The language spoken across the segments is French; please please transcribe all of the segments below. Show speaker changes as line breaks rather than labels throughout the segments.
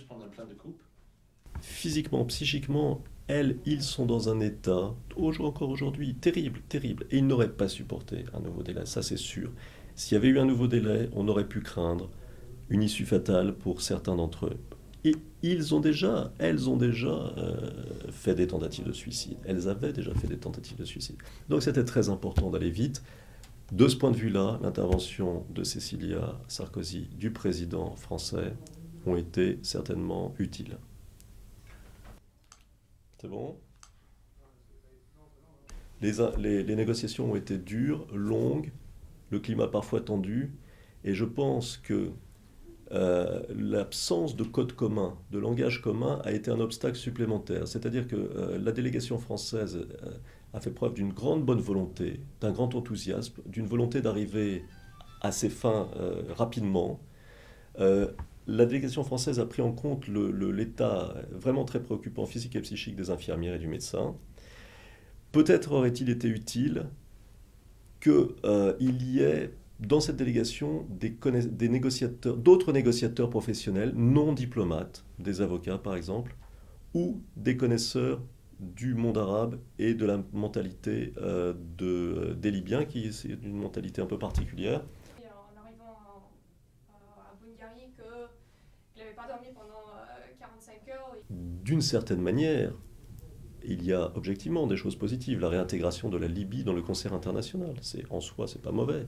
prendre un plein de coupe.
Physiquement, psychiquement, ils sont dans un état, encore aujourd'hui, terrible, terrible. Et ils n'auraient pas supporté un nouveau délai, ça c'est sûr. S'il y avait eu un nouveau délai, on aurait pu craindre une issue fatale pour certains d'entre eux. Et elles ont déjà fait des tentatives de suicide. Elles avaient déjà fait des tentatives de suicide. Donc c'était très important d'aller vite. De ce point de vue-là, l'intervention de Cécilia Sarkozy, du président français, ont été certainement utiles. C'est bon? Les négociations ont été dures, longues, le climat parfois tendu, et je pense que l'absence de code commun, de langage commun, a été un obstacle supplémentaire. C'est-à-dire que la délégation française a fait preuve d'une grande bonne volonté, d'un grand enthousiasme, d'une volonté d'arriver à ses fins rapidement. Euh, la délégation française a pris en compte l'état vraiment très préoccupant physique et psychique des infirmières et du médecin. Peut-être aurait-il été utile qu'il y ait dans cette délégation des négociateurs, d'autres négociateurs professionnels, non diplomates, des avocats par exemple, ou des connaisseurs du monde arabe et de la mentalité des Libyens, qui est une mentalité un peu particulière.
En arrivant à Bungazi qu'il n'avait pas dormi pendant 45 heures.
D'une certaine manière, il y a objectivement des choses positives. La réintégration de la Libye dans le concert international, en soi, c'est pas mauvais.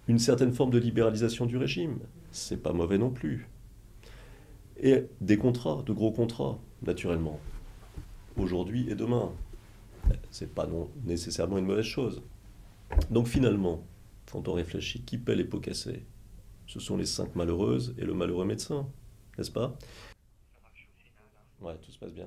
Une certaine forme de libéralisation du régime, c'est pas mauvais non plus. Et des contrats, de gros contrats, naturellement, aujourd'hui et demain, c'est pas non nécessairement une mauvaise chose. Donc finalement, quand on réfléchit, qui paie les pots cassés? Ce sont les 5 malheureuses et le malheureux médecin, n'est-ce pas? Ouais, tout se passe bien.